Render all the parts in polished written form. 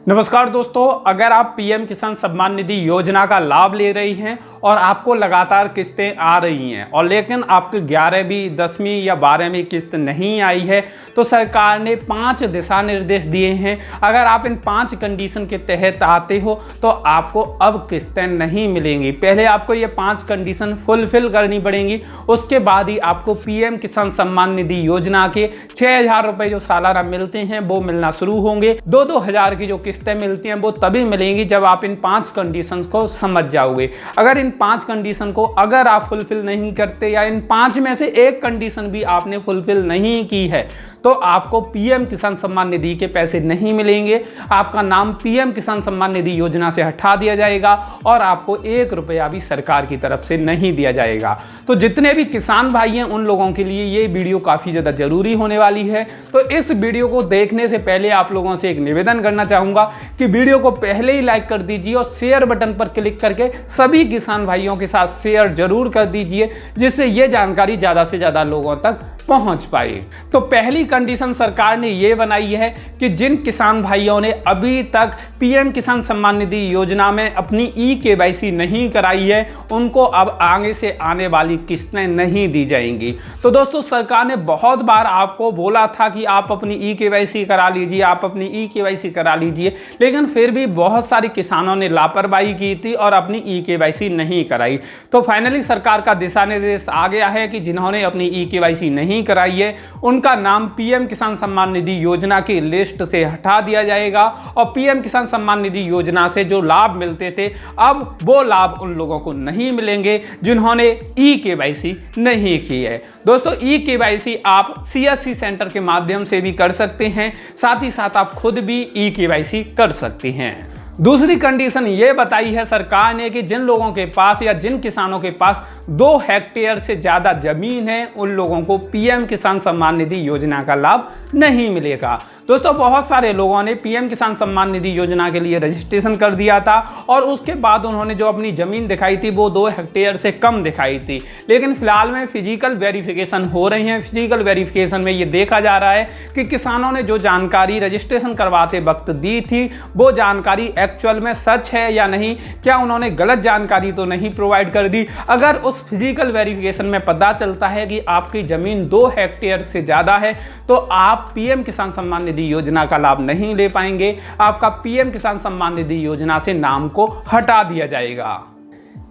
नमस्कार दोस्तों, अगर आप पीएम किसान सम्मान निधि योजना का लाभ ले रही हैं और आपको लगातार किस्तें आ रही हैं और लेकिन आपकी 11वीं 10वीं या 12वीं किस्त नहीं आई है तो सरकार ने 5 दिशा निर्देश दिए हैं। अगर आप इन 5 कंडीशन के तहत आते हो तो आपको अब किस्तें नहीं मिलेंगी। पहले आपको ये 5 कंडीशन फुलफिल करनी पड़ेंगी, उसके बाद ही आपको पीएम किसान सम्मान निधि योजना के 6,000 रुपये जो सालाना मिलते हैं वो मिलना शुरू होंगे। 2-2 हज़ार की जो किस्तें मिलती हैं वो तभी मिलेंगी जब आप इन 5 कंडीशंस को समझ जाओगे। अगर इन 5 कंडीशन को अगर आप फुलफिल नहीं करते या इन 5 में से एक कंडीशन भी आपने फुलफिल नहीं की है तो आपको पीएम किसान सम्मान निधि के पैसे नहीं मिलेंगे। आपका नाम पीएम किसान सम्मान निधि योजना से हटा दिया जाएगा और आपको 1 रुपया भी सरकार की तरफ से नहीं दिया जाएगा। तो जितने भी किसान भाई हैं उन लोगों के लिए ये वीडियो काफ़ी ज़्यादा ज़रूरी होने वाली है। तो इस वीडियो को देखने से पहले आप लोगों से एक निवेदन करना चाहूँगा कि वीडियो को पहले ही लाइक कर दीजिए और शेयर बटन पर क्लिक करके सभी किसान भाइयों के साथ शेयर जरूर कर दीजिए, जिससे ये जानकारी ज़्यादा से ज़्यादा लोगों तक पहुंच पाए। तो पहली कंडीशन सरकार ने ये बनाई है कि जिन किसान भाइयों ने अभी तक पीएम किसान सम्मान निधि योजना में अपनी ई-केवाईसी नहीं कराई है उनको अब आगे से आने वाली किस्तें नहीं दी जाएंगी। तो दोस्तों, सरकार ने बहुत बार आपको बोला था कि आप अपनी ई-केवाईसी करा लीजिए, आप अपनी ई-केवाईसी करा लीजिए, लेकिन फिर भी बहुत सारे किसानों ने लापरवाही की थी और अपनी ई-केवाईसी नहीं कराई। तो फाइनली सरकार का दिशा निर्देश आ गया है कि जिन्होंने अपनी ई-केवाईसी नहीं कराई है उनका नाम पीएम किसान सम्मान निधि योजना की लिस्ट से हटा दिया जाएगा और पीएम किसान सम्मान निधि योजना से जो लाभ मिलते थे अब वो लाभ उन लोगों को नहीं मिलेंगे जिन्होंने ई-केवाईसी नहीं की है। दोस्तों, ई-केवाईसी आप सीएससी सेंटर के माध्यम से भी कर सकते हैं, साथ ही साथ आप खुद भी ई-केवाईसी कर सकते हैं। दूसरी कंडीशन ये बताई है सरकार ने कि जिन लोगों के पास या जिन किसानों के पास 2 हेक्टेयर से ज़्यादा जमीन है उन लोगों को पीएम किसान सम्मान निधि योजना का लाभ नहीं मिलेगा। दोस्तों, बहुत सारे लोगों ने पीएम किसान सम्मान निधि योजना के लिए रजिस्ट्रेशन कर दिया था और उसके बाद उन्होंने जो अपनी ज़मीन दिखाई थी वो 2 हेक्टेयर से कम दिखाई थी, लेकिन फिलहाल में फिजिकल वेरिफिकेशन हो रही है। फिजिकल वेरिफिकेशन में ये देखा जा रहा है कि किसानों ने जो जानकारी रजिस्ट्रेशन करवाते वक्त दी थी वो जानकारी एक्चुअल में सच है या नहीं, क्या उन्होंने गलत जानकारी तो नहीं प्रोवाइड कर दी। अगर उस फिजिकल वेरिफिकेशन में पता चलता है कि आपकी ज़मीन 2 हेक्टेयर से ज़्यादा है तो आप पीएम किसान सम्मान निधि योजना का लाभ नहीं ले पाएंगे। आपका पीएम किसान सम्मान निधि योजना से नाम को हटा दिया जाएगा।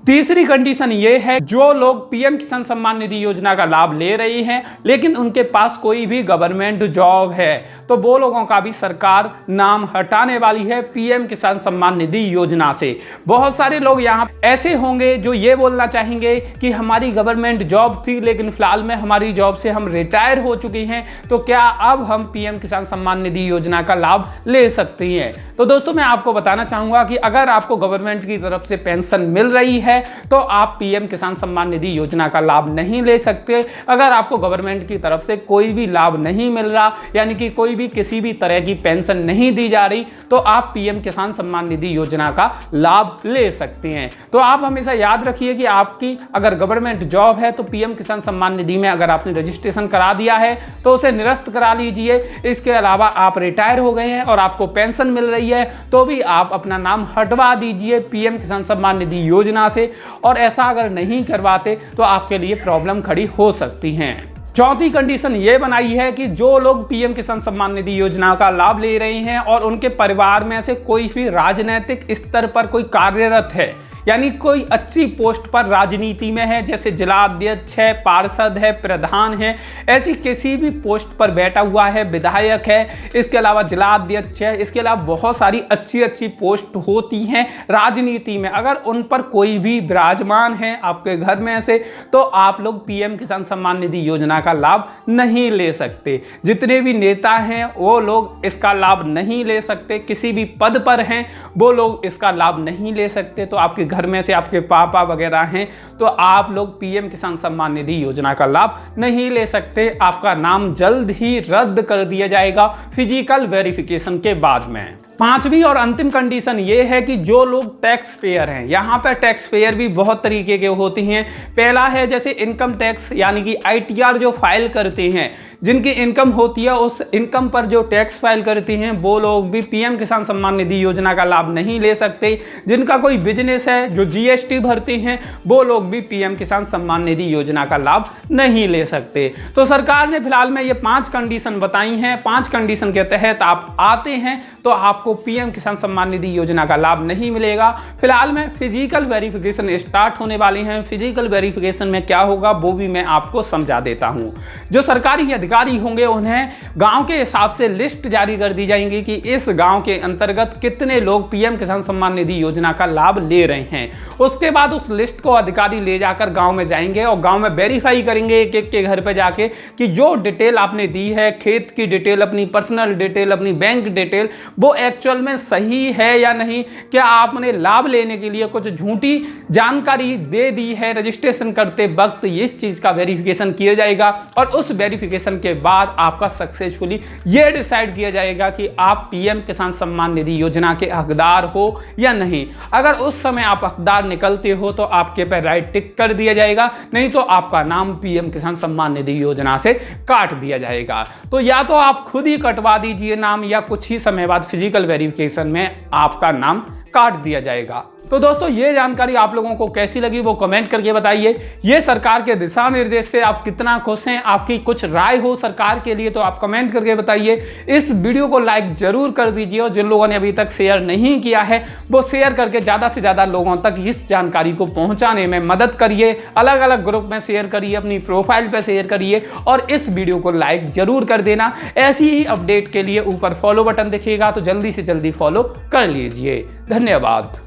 तीसरी कंडीशन ये है, जो लोग पीएम किसान सम्मान निधि योजना का लाभ ले रही हैं लेकिन उनके पास कोई भी गवर्नमेंट जॉब है तो वो लोगों का भी सरकार नाम हटाने वाली है पीएम किसान सम्मान निधि योजना से। बहुत सारे लोग यहाँ ऐसे होंगे जो ये बोलना चाहेंगे कि हमारी गवर्नमेंट जॉब थी लेकिन फिलहाल में हमारी जॉब से हम रिटायर हो चुके हैं, तो क्या अब हम पीएम किसान सम्मान निधि योजना का लाभ ले सकते हैं। तो दोस्तों, मैं आपको बताना चाहूँगा कि अगर आपको गवर्नमेंट की तरफ से पेंशन मिल रही है तो आप पीएम किसान सम्मान निधि योजना का लाभ नहीं ले सकते। अगर आपको गवर्नमेंट की तरफ से कोई भी लाभ नहीं मिल रहा, यानी कि कोई भी किसी भी तरह की पेंशन नहीं दी जा रही, तो आप पीएम किसान सम्मान निधि योजना का लाभ ले सकते हैं। तो आप हमेशा याद रखिए कि आपकी अगर गवर्नमेंट जॉब है तो पीएम किसान सम्मान निधि में अगर आपने रजिस्ट्रेशन करा दिया है तो उसे निरस्त करा लीजिए। इसके अलावा आप रिटायर हो गए हैं और आपको पेंशन मिल रही है तो भी आप अपना नाम हटवा दीजिए पीएम किसान सम्मान निधि योजना से, और ऐसा अगर नहीं करवाते तो आपके लिए प्रॉब्लम खड़ी हो सकती हैं। चौथी कंडीशन ये बनाई है कि जो लोग पीएम किसान सम्मान निधि योजना का लाभ ले रहे हैं और उनके परिवार में से कोई भी राजनीतिक स्तर पर कोई कार्यरत है, यानी कोई अच्छी पोस्ट पर राजनीति में है, जैसे जिला अध्यक्ष है, पार्षद है, प्रधान है, ऐसी किसी भी पोस्ट पर बैठा हुआ है, विधायक है, इसके अलावा जिला अध्यक्ष है, इसके अलावा बहुत सारी अच्छी पोस्ट होती हैं राजनीति में, अगर उन पर कोई भी विराजमान है आपके घर में से तो आप लोग पीएम किसान सम्मान निधि योजना का लाभ नहीं ले सकते। जितने भी नेता हैं वो लोग इसका लाभ नहीं ले सकते, किसी भी पद पर हैं वो लोग इसका लाभ नहीं ले सकते। तो आपके घर में से आपके पापा वगैरह हैं तो आप लोग पीएम किसान सम्मान निधि योजना का लाभ नहीं ले सकते। आपका नाम जल्द ही रद्द कर दिया जाएगा फिजिकल वेरिफिकेशन के बाद में। पांचवी और अंतिम कंडीशन ये है कि जो लोग टैक्स पेयर हैं, यहाँ पर टैक्स पेयर भी बहुत तरीके के होते हैं। पहला है जैसे इनकम टैक्स यानी कि ITR जो फाइल करते हैं, जिनकी इनकम होती है उस इनकम पर जो टैक्स फाइल करते हैं वो लोग भी PM किसान सम्मान निधि योजना का लाभ नहीं ले सकते। जिनका कोई बिजनेस है, जो GST भरते हैं, वो लोग भी PM किसान सम्मान निधि योजना का लाभ नहीं ले सकते। तो सरकार ने फिलहाल में ये 5 कंडीशन बताई हैं। 5 कंडीशन के तहत आप आते हैं तो आपको PM किसान सम्मान निधि योजना का लाभ नहीं मिलेगा। फिलहाल में फिजिकल वेरिफिकेशन स्टार्ट होने वाली हैं। फिजिकल वेरिफिकेशन में क्या होगा वो भी मैं आपको समझा देता हूं। जो सरकारी अधिकारी होंगे उन्हें गांव के हिसाब से लिस्ट जारी कर दी जाएंगी कि इस गांव के अंतर्गत कितने लोग PM किसान सम्मान निधि योजना का लाभ ले रहे हैं। उसके बाद उस लिस्ट को अधिकारी ले जाकर गांव में जाएंगे और गांव में वेरीफाई करेंगे एक एक के घर पे जाके कि जो डिटेल आपने दी है, खेत की डिटेल, अपनी पर्सनल डिटेल, अपनी बैंक डिटेल, वो एक्चुअल में सही है या नहीं। क्या आपने लाभ लेने के लिए कुछ झूठी जानकारी दे दी है रजिस्ट्रेशन करते वक्त, इस चीज का वेरिफिकेशन किया जाएगा और उस वेरिफिकेशन के बाद आपका सक्सेसफुली ये डिसाइड किया जाएगा कि आप PM किसान सम्मान निधि योजना के हकदार हो या नहीं। अगर उस समय आप हकदार निकलते हो तो आपके पे राइट टिक कर दिया जाएगा, नहीं तो आपका नाम PM किसान सम्मान निधि योजना से काट दिया जाएगा। तो या तो आप खुद ही कटवा दीजिए नाम या कुछ ही समय बाद फिजिकल वेरिफिकेशन में आपका नाम काट दिया जाएगा। तो दोस्तों ये जानकारी आप लोगों को कैसी लगी वो कमेंट करके बताइए। ये सरकार के दिशा निर्देश से आप कितना खुश हैं, आपकी कुछ राय हो सरकार के लिए तो आप कमेंट करके बताइए। इस वीडियो को लाइक जरूर कर दीजिए और जिन लोगों ने अभी तक शेयर नहीं किया है वो शेयर करके ज़्यादा से ज़्यादा लोगों तक इस जानकारी को पहुँचाने में मदद करिए। अलग अलग ग्रुप में शेयर करिए, अपनी प्रोफाइल पर शेयर करिए और इस वीडियो को लाइक जरूर कर देना। ऐसी ही अपडेट के लिए ऊपर फॉलो बटन दिखेगा तो जल्दी से जल्दी फॉलो कर लीजिए। धन्यवाद।